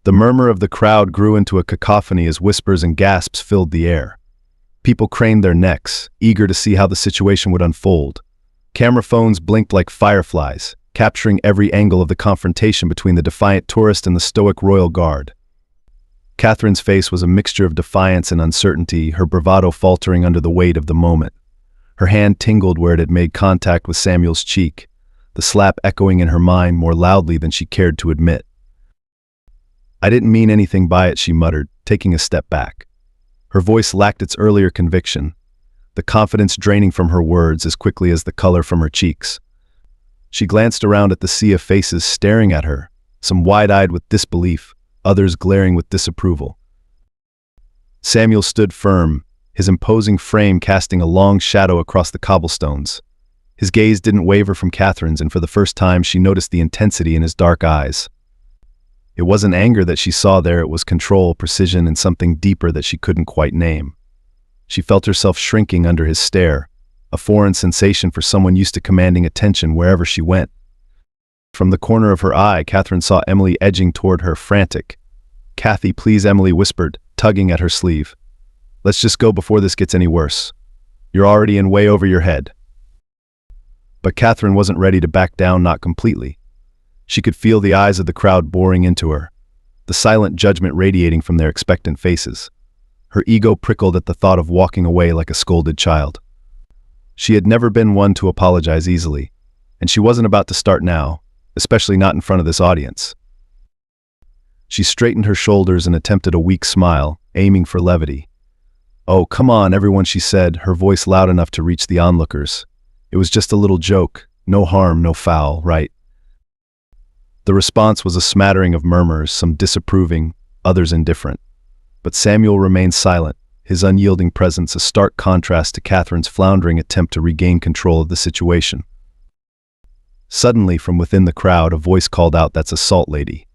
The murmur of the crowd grew into a cacophony as whispers and gasps filled the air. People craned their necks, eager to see how the situation would unfold. Camera phones blinked like fireflies, capturing every angle of the confrontation between the defiant tourist and the stoic royal guard. Catherine's face was a mixture of defiance and uncertainty, her bravado faltering under the weight of the moment. Her hand tingled where it had made contact with Samuel's cheek, the slap echoing in her mind more loudly than she cared to admit. "I didn't mean anything by it," she muttered, taking a step back. Her voice lacked its earlier conviction, the confidence draining from her words as quickly as the color from her cheeks. She glanced around at the sea of faces staring at her, some wide-eyed with disbelief, others glaring with disapproval. Samuel stood firm, his imposing frame casting a long shadow across the cobblestones. His gaze didn't waver from Catherine's, and for the first time she noticed the intensity in his dark eyes. It wasn't anger that she saw there, it was control, precision, and something deeper that she couldn't quite name. She felt herself shrinking under his stare, a foreign sensation for someone used to commanding attention wherever she went. From the corner of her eye, Catherine saw Emily edging toward her, frantic. "Kathy, please," Emily whispered, tugging at her sleeve. "Let's just go before this gets any worse. You're already in way over your head." But Catherine wasn't ready to back down, not completely. She could feel the eyes of the crowd boring into her, the silent judgment radiating from their expectant faces. Her ego prickled at the thought of walking away like a scolded child. She had never been one to apologize easily, and she wasn't about to start now, especially not in front of this audience. She straightened her shoulders and attempted a weak smile, aiming for levity. "Oh, come on, everyone," she said, her voice loud enough to reach the onlookers. "It was just a little joke. No harm, no foul, right?" The response was a smattering of murmurs, some disapproving, others indifferent. But Samuel remained silent, his unyielding presence a stark contrast to Catherine's floundering attempt to regain control of the situation. Suddenly, from within the crowd, a voice called out, "That's a salt lady.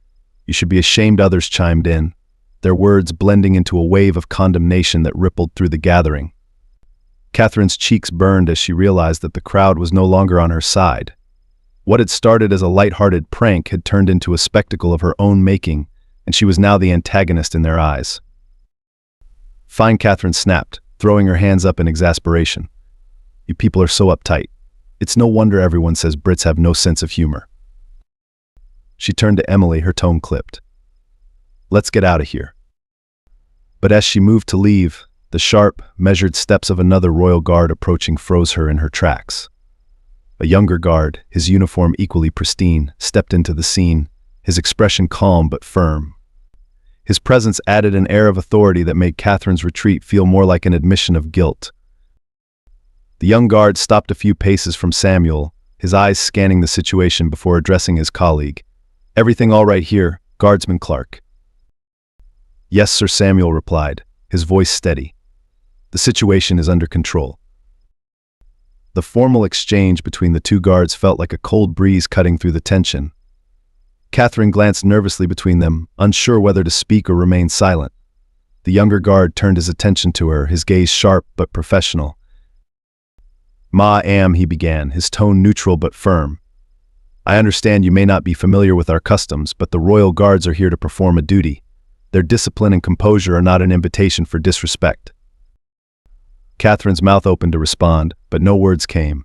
You should be ashamed," others chimed in, their words blending into a wave of condemnation that rippled through the gathering. Catherine's cheeks burned as she realized that the crowd was no longer on her side. What had started as a light-hearted prank had turned into a spectacle of her own making, and she was now the antagonist in their eyes. "Fine," Catherine snapped, throwing her hands up in exasperation. "You people are so uptight. It's no wonder everyone says Brits have no sense of humor." She turned to Emily, her tone clipped. "Let's get out of here." But as she moved to leave, the sharp, measured steps of another royal guard approaching froze her in her tracks. A younger guard, his uniform equally pristine, stepped into the scene, his expression calm but firm. His presence added an air of authority that made Catherine's retreat feel more like an admission of guilt. The young guard stopped a few paces from Samuel, his eyes scanning the situation before addressing his colleague. "Everything all right here, Guardsman Clark?" "Yes, sir," Samuel replied, his voice steady. "The situation is under control." The formal exchange between the two guards felt like a cold breeze cutting through the tension. Catherine glanced nervously between them, unsure whether to speak or remain silent. The younger guard turned his attention to her, his gaze sharp but professional. "Ma'am," he began, his tone neutral but firm. "I understand you may not be familiar with our customs, but the royal guards are here to perform a duty. Their discipline and composure are not an invitation for disrespect." Catherine's mouth opened to respond, but no words came.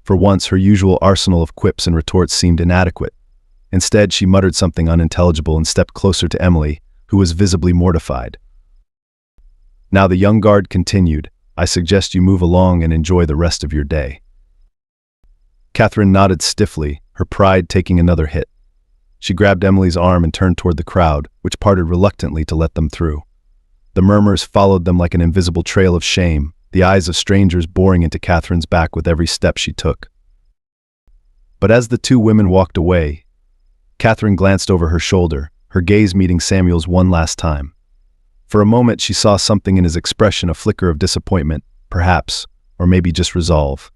For once, her usual arsenal of quips and retorts seemed inadequate. Instead, she muttered something unintelligible and stepped closer to Emily, who was visibly mortified. Now the young guard continued, "I suggest you move along and enjoy the rest of your day." Catherine nodded stiffly, her pride taking another hit. She grabbed Emily's arm and turned toward the crowd, which parted reluctantly to let them through. The murmurs followed them like an invisible trail of shame, the eyes of strangers boring into Catherine's back with every step she took. But as the two women walked away, Catherine glanced over her shoulder, her gaze meeting Samuel's one last time. For a moment she saw something in his expression, a flicker of disappointment, perhaps, or maybe just resolve.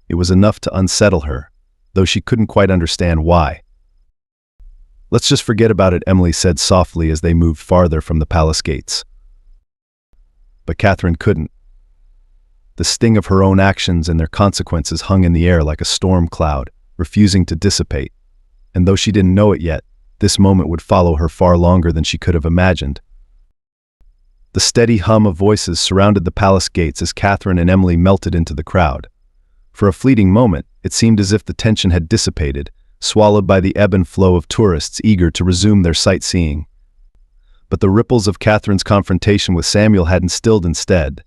It was enough to unsettle her, though she couldn't quite understand why. "Let's just forget about it," Emily said softly as they moved farther from the palace gates. But Catherine couldn't. The sting of her own actions and their consequences hung in the air like a storm cloud, refusing to dissipate. And though she didn't know it yet, This moment would follow her far longer than she could have imagined. The steady hum of voices surrounded the palace gates as Catherine and Emily melted into the crowd. For a fleeting moment, it seemed as if the tension had dissipated, swallowed by the ebb and flow of tourists eager to resume their sightseeing. But the ripples of Catherine's confrontation with Samuel hadn't stilled instead.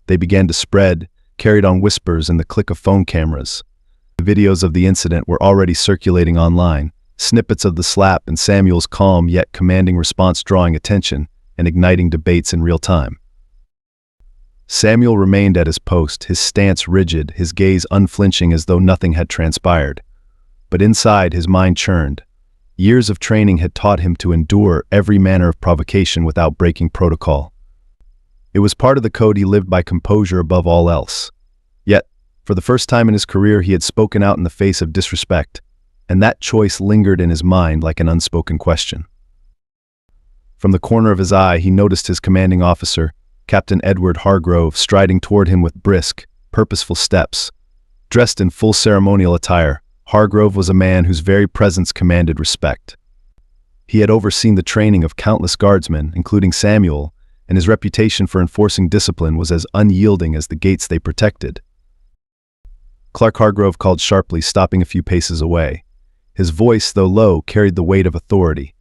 They began to spread, carried on whispers and the click of phone cameras. The videos of the incident were already circulating online, snippets of the slap and Samuel's calm yet commanding response drawing attention and igniting debates in real time. Samuel remained at his post, his stance rigid, his gaze unflinching as though nothing had transpired. But inside, his mind churned. Years of training had taught him to endure every manner of provocation without breaking protocol. It was part of the code he lived by, composure above all else. Yet, for the first time in his career, he had spoken out in the face of disrespect, and that choice lingered in his mind like an unspoken question. From the corner of his eye, he noticed his commanding officer, Captain Edward Hargrove, striding toward him with brisk, purposeful steps. Dressed in full ceremonial attire, Hargrove was a man whose very presence commanded respect. He had overseen the training of countless guardsmen, including Samuel, and his reputation for enforcing discipline was as unyielding as the gates they protected. Clark Hargrove called sharply, stopping a few paces away. His voice, though low, carried the weight of authority.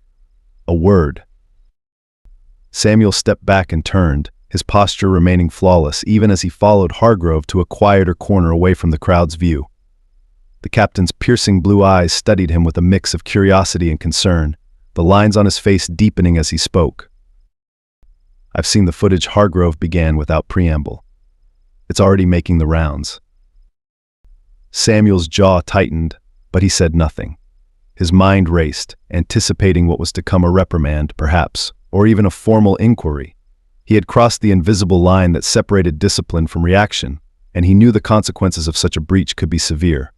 A word. Samuel stepped back and turned, his posture remaining flawless even as he followed Hargrove to a quieter corner away from the crowd's view. The captain's piercing blue eyes studied him with a mix of curiosity and concern, the lines on his face deepening as he spoke. "I've seen the footage," Hargrove began without preamble. "It's already making the rounds." Samuel's jaw tightened, but he said nothing. His mind raced, anticipating what was to come, a reprimand, perhaps, or even a formal inquiry. He had crossed the invisible line that separated discipline from reaction, and he knew the consequences of such a breach could be severe.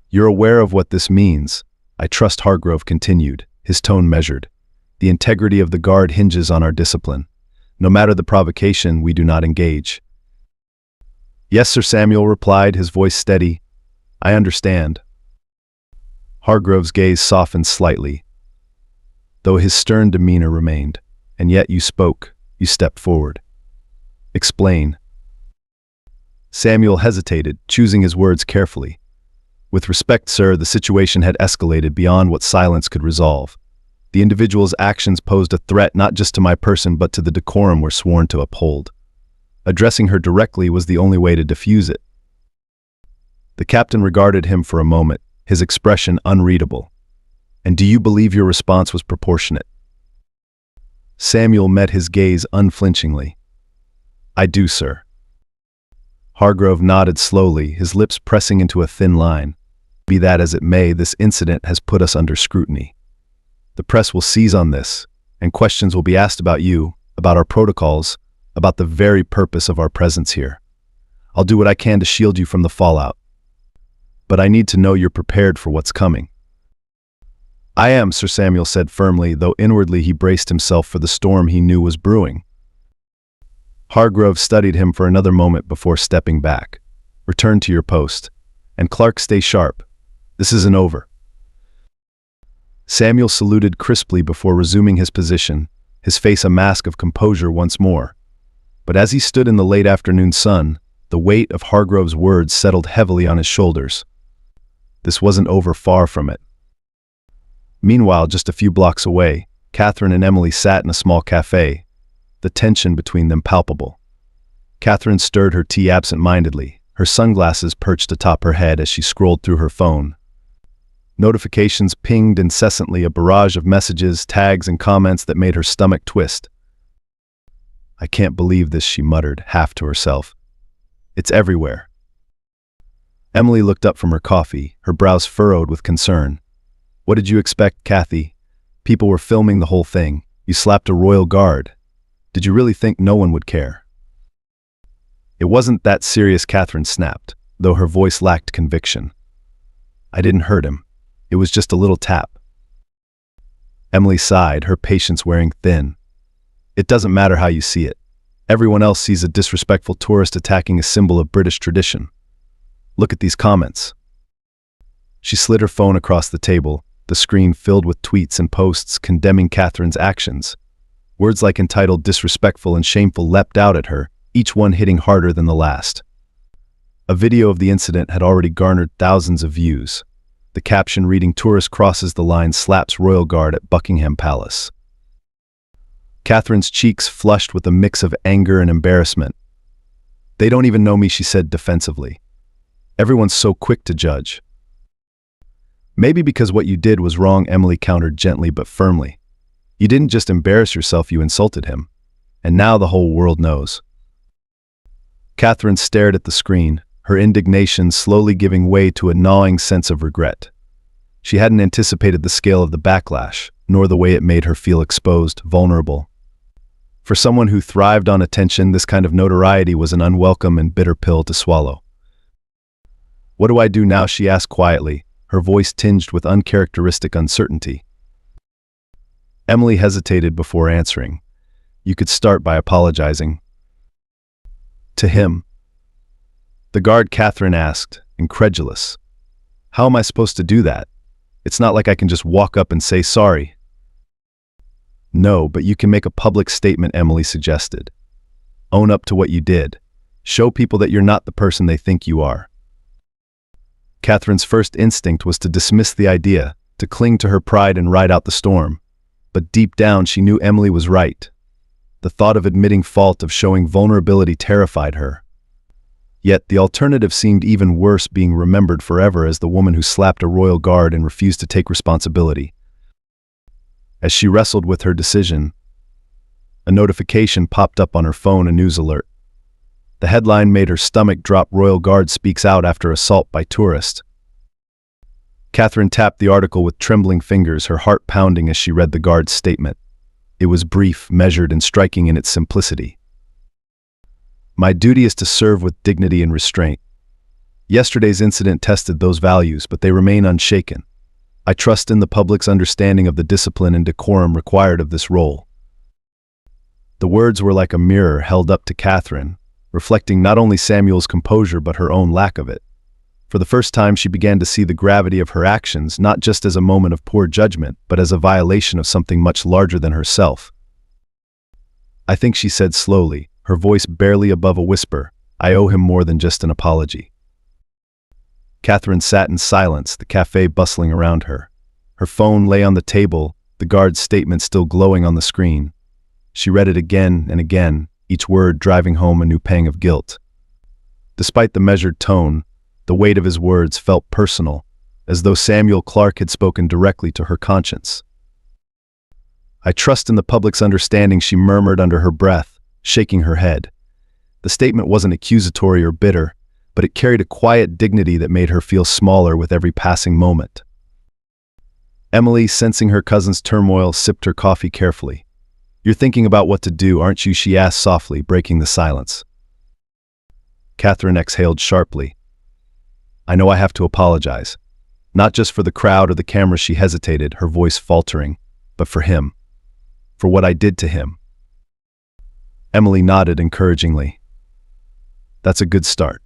"You're aware of what this means, I trust," Hargrove continued, his tone measured. "The integrity of the guard hinges on our discipline. No matter the provocation, we do not engage." "Yes, Sir," Samuel replied, his voice steady. "I understand." Hargrove's gaze softened slightly, though his stern demeanor remained. "And yet you spoke, you stepped forward. Explain." Samuel hesitated, choosing his words carefully. "With respect, sir, the situation had escalated beyond what silence could resolve. The individual's actions posed a threat not just to my person but to the decorum we're sworn to uphold. Addressing her directly was the only way to diffuse it." The captain regarded him for a moment, his expression unreadable. "And do you believe your response was proportionate?" Samuel met his gaze unflinchingly. "I do, sir." Hargrove nodded slowly, his lips pressing into a thin line. "Be that as it may, this incident has put us under scrutiny. The press will seize on this, and questions will be asked about you, about our protocols, about the very purpose of our presence here. I'll do what I can to shield you from the fallout. But I need to know you're prepared for what's coming." "I am," Sir Samuel said firmly, though inwardly he braced himself for the storm he knew was brewing. Hargrove studied him for another moment before stepping back. "Return to your post. And Clark, stay sharp. This isn't over." Samuel saluted crisply before resuming his position, his face a mask of composure once more. But as he stood in the late afternoon sun, the weight of Hargrove's words settled heavily on his shoulders. This wasn't over, far from it. Meanwhile, just a few blocks away, Catherine and Emily sat in a small cafe, the tension between them palpable. Catherine stirred her tea absent-mindedly, her sunglasses perched atop her head as she scrolled through her phone. Notifications pinged incessantly, a barrage of messages, tags, and comments that made her stomach twist. "I can't believe this," she muttered, half to herself. "It's everywhere." Emily looked up from her coffee, her brows furrowed with concern. "What did you expect, Kathy? People were filming the whole thing. You slapped a royal guard. Did you really think no one would care?" "It wasn't that serious," Catherine snapped, though her voice lacked conviction. "I didn't hurt him. It was just a little tap." Emily sighed, her patience wearing thin. "It doesn't matter how you see it. Everyone else sees a disrespectful tourist attacking a symbol of British tradition. Look at these comments." She slid her phone across the table, the screen filled with tweets and posts condemning Catherine's actions. Words like entitled, disrespectful, and shameful leapt out at her, each one hitting harder than the last. A video of the incident had already garnered thousands of views, the caption reading, "Tourist crosses the line, slaps royal guard at Buckingham Palace." Catherine's cheeks flushed with a mix of anger and embarrassment. "They don't even know me," she said defensively. "Everyone's so quick to judge." "Maybe because what you did was wrong," Emily countered gently but firmly. "You didn't just embarrass yourself, you insulted him. And now the whole world knows." Catherine stared at the screen, her indignation slowly giving way to a gnawing sense of regret. She hadn't anticipated the scale of the backlash, nor the way it made her feel exposed, vulnerable. For someone who thrived on attention, this kind of notoriety was an unwelcome and bitter pill to swallow. "What do I do now?" she asked quietly, her voice tinged with uncharacteristic uncertainty. Emily hesitated before answering. "You could start by apologizing." "To him?" The guard, Catherine asked, incredulous. "How am I supposed to do that? It's not like I can just walk up and say sorry." "No, but you can make a public statement," Emily suggested. "Own up to what you did. Show people that you're not the person they think you are." Catherine's first instinct was to dismiss the idea, to cling to her pride and ride out the storm. But deep down she knew Emily was right. The thought of admitting fault, of showing vulnerability, terrified her. Yet the alternative seemed even worse, being remembered forever as the woman who slapped a royal guard and refused to take responsibility. As she wrestled with her decision, a notification popped up on her phone, a news alert. The headline made her stomach drop. "Royal Guard speaks out after assault by tourist." Catherine tapped the article with trembling fingers, her heart pounding as she read the guard's statement. It was brief, measured, and striking in its simplicity. "My duty is to serve with dignity and restraint. Yesterday's incident tested those values, but they remain unshaken. I trust in the public's understanding of the discipline and decorum required of this role." The words were like a mirror held up to Catherine, reflecting not only Samuel's composure but her own lack of it. For the first time she began to see the gravity of her actions, not just as a moment of poor judgment, but as a violation of something much larger than herself. "I think," she said slowly, her voice barely above a whisper, "I owe him more than just an apology." Catherine sat in silence, the cafe bustling around her. Her phone lay on the table, the guard's statement still glowing on the screen. She read it again and again, each word driving home a new pang of guilt. Despite the measured tone, the weight of his words felt personal, as though Samuel Clarke had spoken directly to her conscience. "I trust in the public's understanding," she murmured under her breath, shaking her head. The statement wasn't accusatory or bitter, but it carried a quiet dignity that made her feel smaller with every passing moment. Emily, sensing her cousin's turmoil, sipped her coffee carefully. "You're thinking about what to do, aren't you?" she asked softly, breaking the silence. Catherine exhaled sharply. "I know I have to apologize. Not just for the crowd or the camera," she hesitated, her voice faltering, "but for him. For what I did to him." Emily nodded encouragingly. "That's a good start.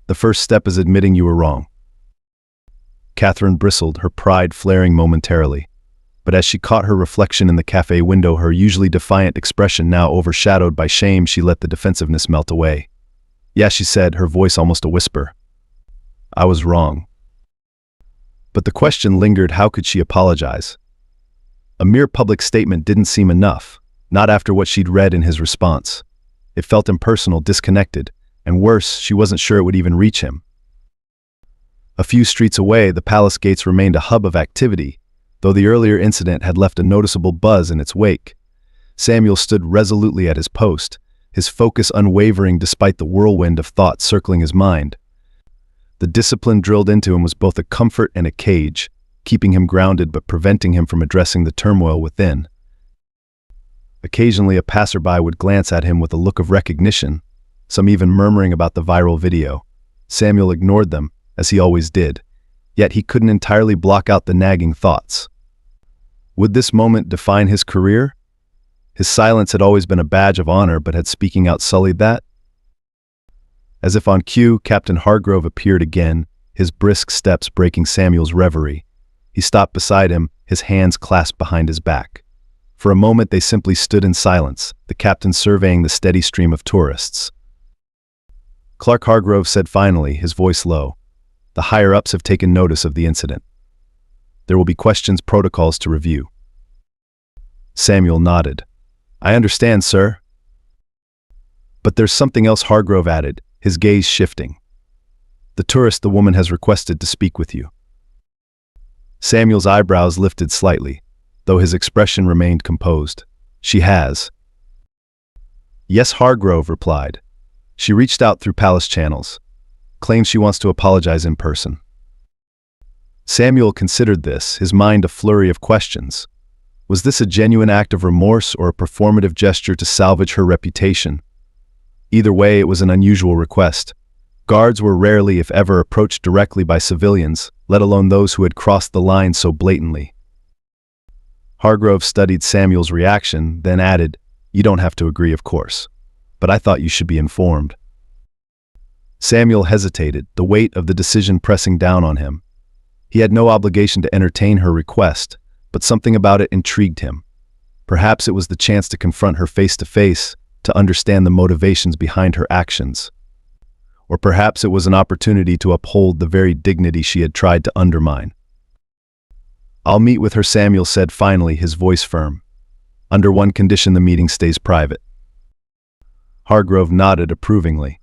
The first step is admitting you were wrong." Catherine bristled, her pride flaring momentarily. But as she caught her reflection in the cafe window, her usually defiant expression now overshadowed by shame, she let the defensiveness melt away. "Yeah," she said, her voice almost a whisper. "I was wrong." But the question lingered, how could she apologize? A mere public statement didn't seem enough, not after what she'd read in his response. It felt impersonal, disconnected, and worse, she wasn't sure it would even reach him. A few streets away, the palace gates remained a hub of activity, though the earlier incident had left a noticeable buzz in its wake. Samuel stood resolutely at his post, his focus unwavering despite the whirlwind of thought circling his mind. The discipline drilled into him was both a comfort and a cage, keeping him grounded but preventing him from addressing the turmoil within. Occasionally a passerby would glance at him with a look of recognition, some even murmuring about the viral video. Samuel ignored them, as he always did, yet he couldn't entirely block out the nagging thoughts. Would this moment define his career? His silence had always been a badge of honor, but had speaking out sullied that? As if on cue, Captain Hargrove appeared again, his brisk steps breaking Samuel's reverie. He stopped beside him, his hands clasped behind his back. For a moment they simply stood in silence, the captain surveying the steady stream of tourists. Clark Hargrove said finally, his voice low, "The higher-ups have taken notice of the incident. There will be questions, protocols to review." Samuel nodded. "I understand, sir." "But there's something else," Hargrove added, his gaze shifting. The woman has requested to speak with you." Samuel's eyebrows lifted slightly, though his expression remained composed. "She has?" "Yes," Hargrove replied. "She reached out through palace channels. Claims she wants to apologize in person." Samuel considered this, his mind a flurry of questions. Was this a genuine act of remorse or a performative gesture to salvage her reputation? Either way, it was an unusual request. Guards were rarely, if ever, approached directly by civilians, let alone those who had crossed the line so blatantly. Hargrove studied Samuel's reaction, then added, "You don't have to agree, of course. But I thought you should be informed." Samuel hesitated, the weight of the decision pressing down on him. He had no obligation to entertain her request, but something about it intrigued him. Perhaps it was the chance to confront her face to face, to understand the motivations behind her actions. Or perhaps it was an opportunity to uphold the very dignity she had tried to undermine. "I'll meet with her," Samuel said finally, his voice firm. "Under one condition: the meeting stays private." Hargrove nodded approvingly.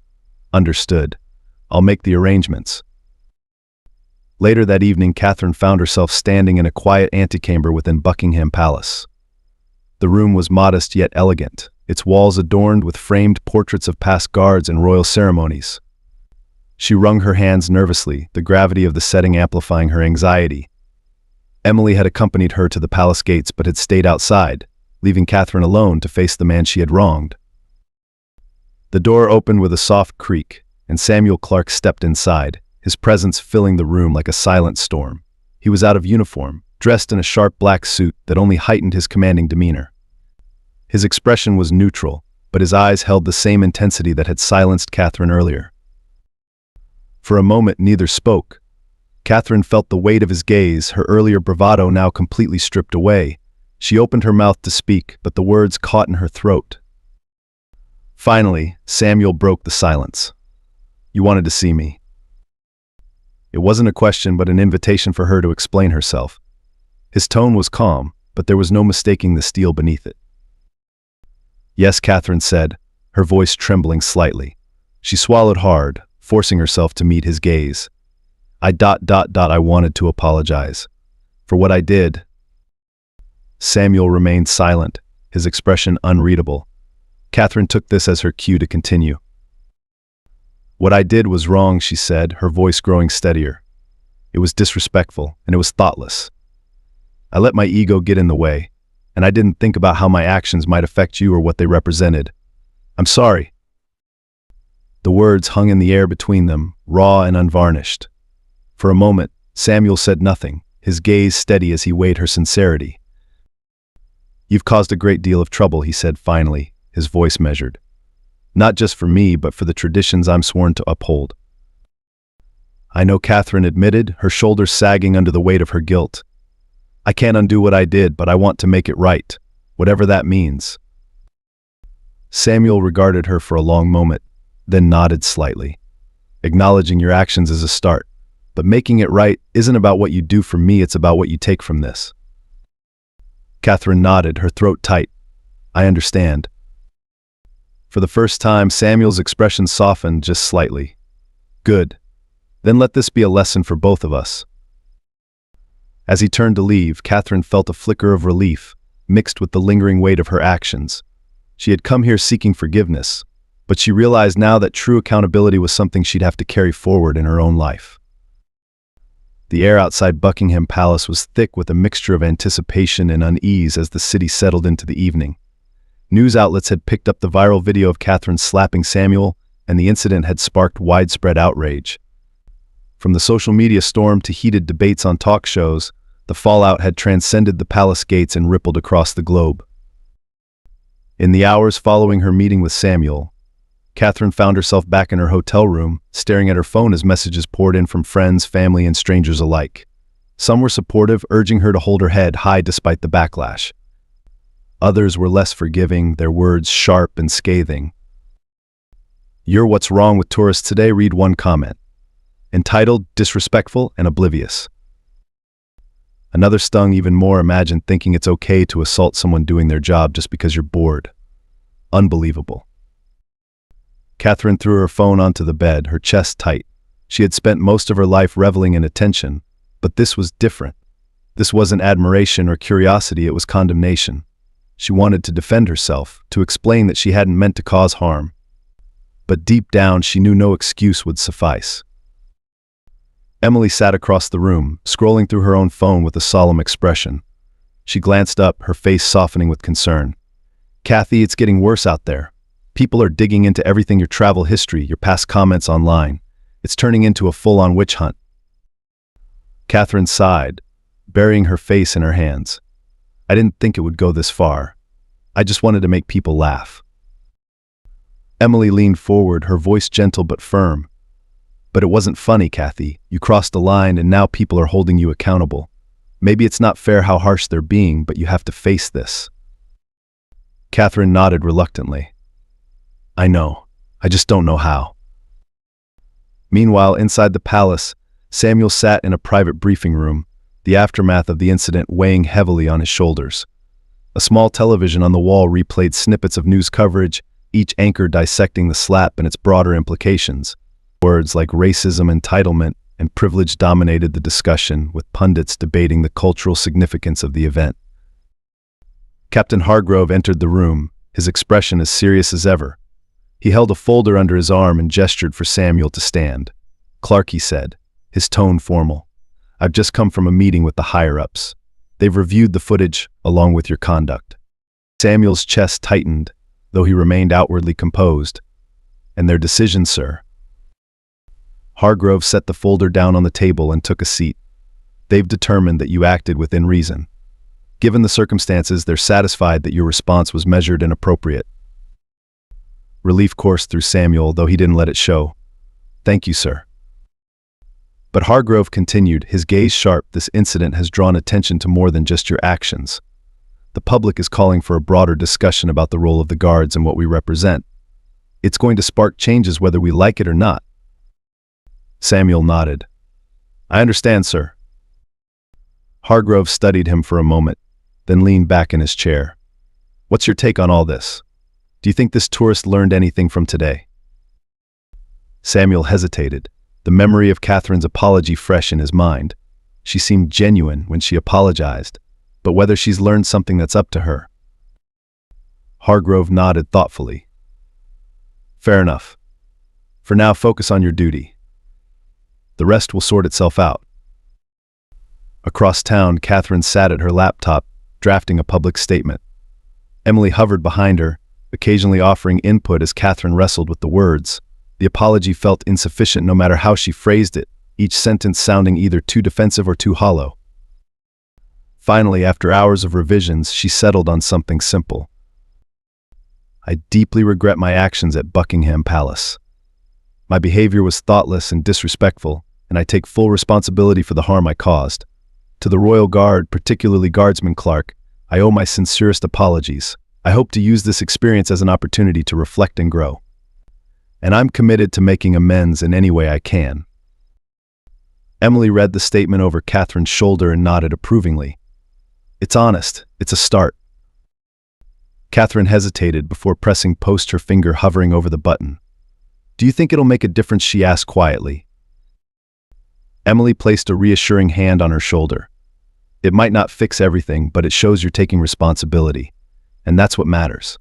"Understood. I'll make the arrangements." Later that evening, Catherine found herself standing in a quiet antechamber within Buckingham Palace. The room was modest yet elegant, its walls adorned with framed portraits of past guards and royal ceremonies. She wrung her hands nervously, the gravity of the setting amplifying her anxiety. Emily had accompanied her to the palace gates but had stayed outside, leaving Catherine alone to face the man she had wronged. The door opened with a soft creak, and Samuel Clark stepped inside, his presence filling the room like a silent storm. He was out of uniform, dressed in a sharp black suit that only heightened his commanding demeanor. His expression was neutral, but his eyes held the same intensity that had silenced Catherine earlier. For a moment neither spoke. Catherine felt the weight of his gaze, her earlier bravado now completely stripped away. She opened her mouth to speak, but the words caught in her throat. Finally, Samuel broke the silence. "You wanted to see me." It wasn't a question but an invitation for her to explain herself. His tone was calm, but there was no mistaking the steel beneath it. "Yes," Catherine said, her voice trembling slightly. She swallowed hard, forcing herself to meet his gaze. I wanted to apologize. For what I did." Samuel remained silent, his expression unreadable. Catherine took this as her cue to continue. "What I did was wrong," she said, her voice growing steadier. "It was disrespectful, and it was thoughtless. I let my ego get in the way, and I didn't think about how my actions might affect you or what they represented. I'm sorry." The words hung in the air between them, raw and unvarnished. For a moment, Samuel said nothing, his gaze steady as he weighed her sincerity. "You've caused a great deal of trouble," he said finally, his voice measured. "Not just for me, but for the traditions I'm sworn to uphold." "I know," Catherine admitted, her shoulders sagging under the weight of her guilt. "I can't undo what I did, but I want to make it right, whatever that means." Samuel regarded her for a long moment, then nodded slightly. "Acknowledging your actions is a start, but making it right isn't about what you do for me, it's about what you take from this." Catherine nodded, her throat tight. "I understand." For the first time, Samuel's expression softened just slightly. "Good. Then let this be a lesson for both of us." As he turned to leave, Catherine felt a flicker of relief, mixed with the lingering weight of her actions. She had come here seeking forgiveness, but she realized now that true accountability was something she'd have to carry forward in her own life. The air outside Buckingham Palace was thick with a mixture of anticipation and unease as the city settled into the evening. News outlets had picked up the viral video of Catherine slapping Samuel, and the incident had sparked widespread outrage. From the social media storm to heated debates on talk shows, the fallout had transcended the palace gates and rippled across the globe. In the hours following her meeting with Samuel, Catherine found herself back in her hotel room, staring at her phone as messages poured in from friends, family, and strangers alike. Some were supportive, urging her to hold her head high despite the backlash. Others were less forgiving, their words sharp and scathing. "You're what's wrong with tourists today," read one comment. Entitled, disrespectful, and oblivious. Another stung even more. Imagine thinking it's okay to assault someone doing their job just because you're bored. Unbelievable. Catherine threw her phone onto the bed, her chest tight. She had spent most of her life reveling in attention, but this was different. This wasn't admiration or curiosity, it was condemnation. She wanted to defend herself, to explain that she hadn't meant to cause harm. But deep down, she knew no excuse would suffice. Emily sat across the room, scrolling through her own phone with a solemn expression. She glanced up, her face softening with concern. "Kathy, it's getting worse out there. People are digging into everything, your travel history, your past comments online. It's turning into a full-on witch hunt." Catherine sighed, burying her face in her hands. "I didn't think it would go this far. I just wanted to make people laugh." Emily leaned forward, her voice gentle but firm. "But it wasn't funny, Kathy. You crossed the line and now people are holding you accountable. Maybe it's not fair how harsh they're being, but you have to face this." Catherine nodded reluctantly. "I know. I just don't know how." Meanwhile, inside the palace, Samuel sat in a private briefing room, the aftermath of the incident weighing heavily on his shoulders. A small television on the wall replayed snippets of news coverage, each anchor dissecting the SLAP and its broader implications. Words like racism, entitlement, and privilege dominated the discussion, with pundits debating the cultural significance of the event. Captain Hargrove entered the room, his expression as serious as ever. He held a folder under his arm and gestured for Samuel to stand. "Clark," he said, his tone formal, "I've just come from a meeting with the higher-ups. They've reviewed the footage, along with your conduct." Samuel's chest tightened, though he remained outwardly composed. "And their decision, sir?" Hargrove set the folder down on the table and took a seat. "They've determined that you acted within reason. Given the circumstances, they're satisfied that your response was measured and appropriate." Relief coursed through Samuel, though he didn't let it show. "Thank you, sir." But Hargrove continued, his gaze sharp. "This incident has drawn attention to more than just your actions. The public is calling for a broader discussion about the role of the guards and what we represent. It's going to spark changes whether we like it or not." Samuel nodded. "I understand, sir." Hargrove studied him for a moment, then leaned back in his chair. "What's your take on all this? Do you think this tourist learned anything from today?" Samuel hesitated, the memory of Catherine's apology fresh in his mind. She seemed genuine when she apologized, but whether she's learned something, that's up to her. Hargrove nodded thoughtfully. "Fair enough. For now, focus on your duty. The rest will sort itself out." Across town, Catherine sat at her laptop, drafting a public statement. Emily hovered behind her, occasionally offering input as Catherine wrestled with the words. The apology felt insufficient no matter how she phrased it, each sentence sounding either too defensive or too hollow. Finally, after hours of revisions, she settled on something simple. "I deeply regret my actions at Buckingham Palace. My behavior was thoughtless and disrespectful, and I take full responsibility for the harm I caused. To the Royal Guard, particularly Guardsman Clark, I owe my sincerest apologies. I hope to use this experience as an opportunity to reflect and grow. And I'm committed to making amends in any way I can." Emily read the statement over Catherine's shoulder and nodded approvingly. "It's honest. It's a start." Catherine hesitated before pressing post, her finger hovering over the button. "Do you think it'll make a difference?" she asked quietly. Emily placed a reassuring hand on her shoulder. "It might not fix everything, but it shows you're taking responsibility. And that's what matters."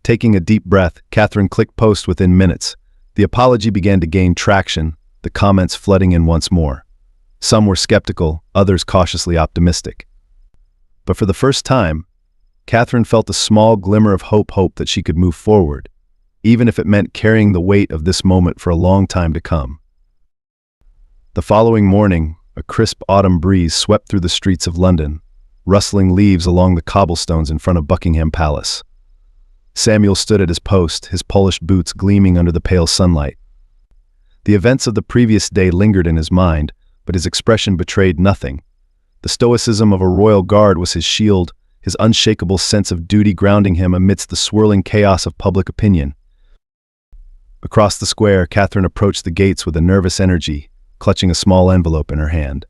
Taking a deep breath, Catherine clicked post within minutes. The apology began to gain traction, the comments flooding in once more. Some were skeptical, others cautiously optimistic. But for the first time, Catherine felt a small glimmer of hope that she could move forward, even if it meant carrying the weight of this moment for a long time to come. The following morning, a crisp autumn breeze swept through the streets of London, rustling leaves along the cobblestones in front of Buckingham Palace. Samuel stood at his post, his polished boots gleaming under the pale sunlight. The events of the previous day lingered in his mind, but his expression betrayed nothing. The stoicism of a royal guard was his shield, his unshakable sense of duty grounding him amidst the swirling chaos of public opinion. Across the square, Catherine approached the gates with a nervous energy, clutching a small envelope in her hand.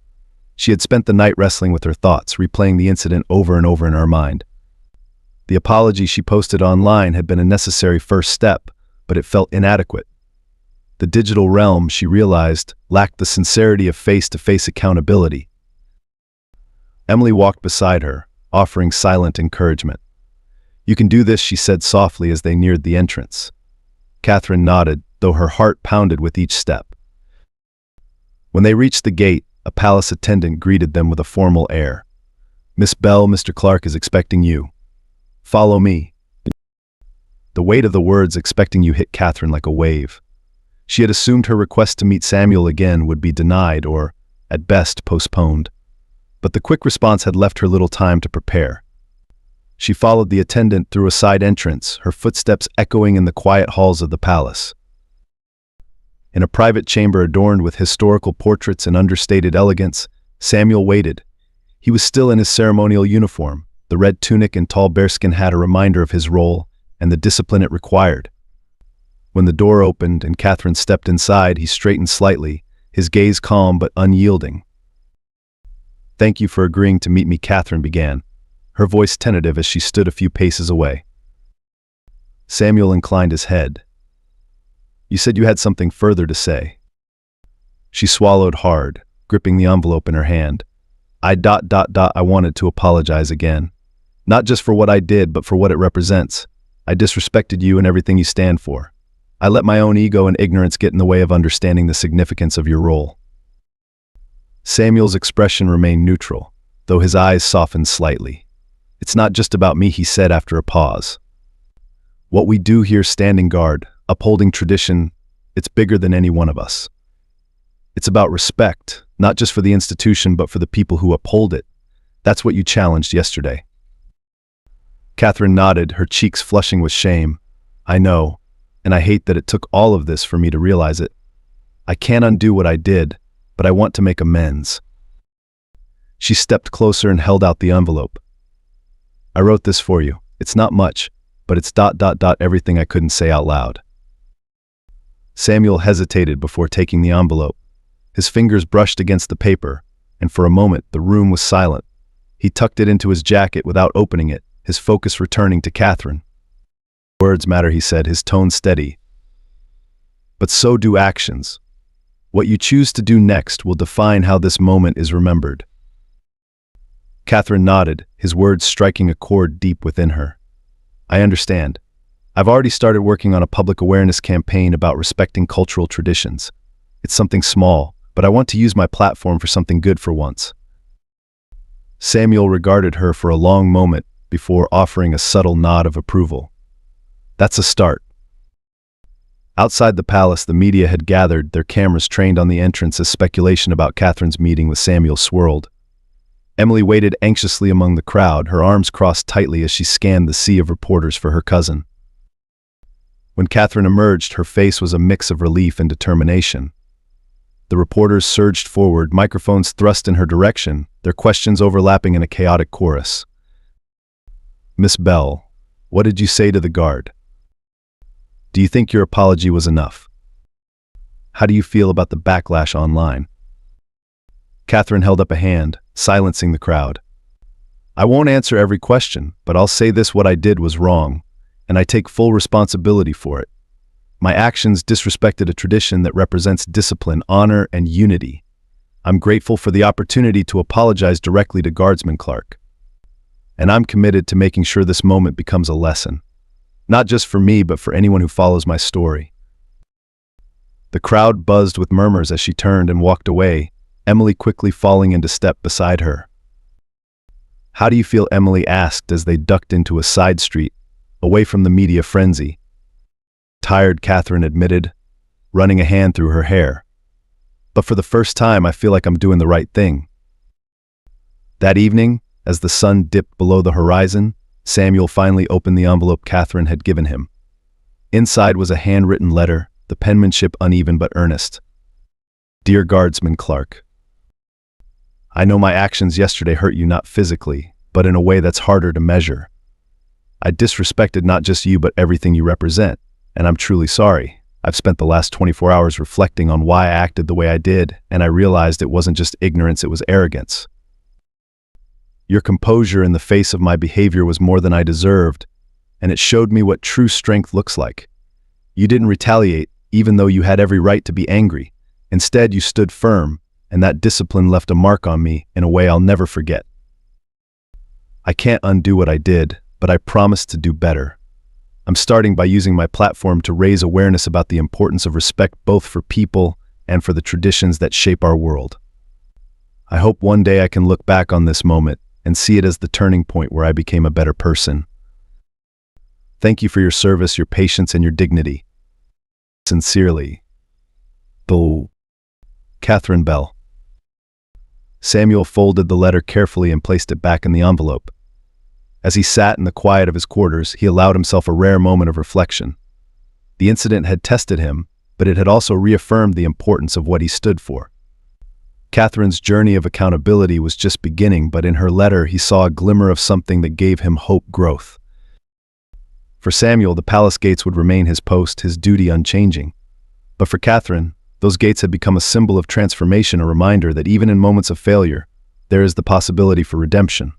She had spent the night wrestling with her thoughts, replaying the incident over and over in her mind. The apology she posted online had been a necessary first step, but it felt inadequate. The digital realm, she realized, lacked the sincerity of face-to-face accountability. Emily walked beside her, offering silent encouragement. "You can do this," she said softly as they neared the entrance. Catherine nodded, though her heart pounded with each step. When they reached the gate, a palace attendant greeted them with a formal air. "Miss Bell, Mr. Clark is expecting you. Follow me." The weight of the words "expecting you" hit Catherine like a wave. She had assumed her request to meet Samuel again would be denied or, at best, postponed. But the quick response had left her little time to prepare. She followed the attendant through a side entrance, her footsteps echoing in the quiet halls of the palace. In a private chamber adorned with historical portraits and understated elegance, Samuel waited. He was still in his ceremonial uniform, the red tunic and tall bearskin hat a reminder of his role and the discipline it required. When the door opened and Catherine stepped inside, he straightened slightly, his gaze calm but unyielding. "Thank you for agreeing to meet me," Catherine began, her voice tentative as she stood a few paces away. Samuel inclined his head. "You said you had something further to say." She swallowed hard, gripping the envelope in her hand. I wanted to apologize again. Not just for what I did, but for what it represents. I disrespected you and everything you stand for. I let my own ego and ignorance get in the way of understanding the significance of your role." Samuel's expression remained neutral, though his eyes softened slightly. "It's not just about me," he said after a pause. "What we do here, standing guard, upholding tradition, it's bigger than any one of us. It's about respect, not just for the institution, but for the people who uphold it. That's what you challenged yesterday." Catherine nodded, her cheeks flushing with shame. "I know, and I hate that it took all of this for me to realize it. I can't undo what I did, but I want to make amends." She stepped closer and held out the envelope. "I wrote this for you. It's not much, but it's everything I couldn't say out loud." Samuel hesitated before taking the envelope. His fingers brushed against the paper, and for a moment the room was silent. He tucked it into his jacket without opening it, his focus returning to Catherine. "Words matter," he said, his tone steady. "But so do actions. What you choose to do next will define how this moment is remembered." Catherine nodded, his words striking a chord deep within her. "I understand. I've already started working on a public awareness campaign about respecting cultural traditions. It's something small, but I want to use my platform for something good for once." Samuel regarded her for a long moment before offering a subtle nod of approval. "That's a start." Outside the palace, the media had gathered, their cameras trained on the entrance as speculation about Catherine's meeting with Samuel swirled. Emily waited anxiously among the crowd, her arms crossed tightly as she scanned the sea of reporters for her cousin. When Catherine emerged, her face was a mix of relief and determination. The reporters surged forward, microphones thrust in her direction, their questions overlapping in a chaotic chorus. "Miss Bell, what did you say to the guard? Do you think your apology was enough? How do you feel about the backlash online?" Catherine held up a hand, silencing the crowd. "I won't answer every question, but I'll say this: what I did was wrong, and I take full responsibility for it. My actions disrespected a tradition that represents discipline, honor, and unity. I'm grateful for the opportunity to apologize directly to Guardsman Clark. And I'm committed to making sure this moment becomes a lesson. Not just for me, but for anyone who follows my story." The crowd buzzed with murmurs as she turned and walked away, Emily quickly falling into step beside her. "How do you feel?" Emily asked as they ducked into a side street, away from the media frenzy. "Tired," Catherine admitted, running a hand through her hair. "But for the first time, I feel like I'm doing the right thing." That evening, as the sun dipped below the horizon, Samuel finally opened the envelope Catherine had given him. Inside was a handwritten letter, the penmanship uneven but earnest. "Dear Guardsman Clark, I know my actions yesterday hurt you not physically, but in a way that's harder to measure. I disrespected not just you but everything you represent, and I'm truly sorry. I've spent the last 24 hours reflecting on why I acted the way I did, and I realized it wasn't just ignorance, it was arrogance. Your composure in the face of my behavior was more than I deserved, and it showed me what true strength looks like. You didn't retaliate, even though you had every right to be angry. Instead, you stood firm, and that discipline left a mark on me in a way I'll never forget. I can't undo what I did, but I promise to do better. I'm starting by using my platform to raise awareness about the importance of respect both for people and for the traditions that shape our world. I hope one day I can look back on this moment and see it as the turning point where I became a better person. Thank you for your service, your patience, and your dignity. Sincerely, Bull. Catherine Bell. Samuel folded the letter carefully and placed it back in the envelope. As he sat in the quiet of his quarters, he allowed himself a rare moment of reflection. The incident had tested him, but it had also reaffirmed the importance of what he stood for. Catherine's journey of accountability was just beginning, but in her letter he saw a glimmer of something that gave him hope, growth. For Samuel, the palace gates would remain his post, his duty unchanging. But for Catherine, those gates had become a symbol of transformation, a reminder that even in moments of failure, there is the possibility for redemption.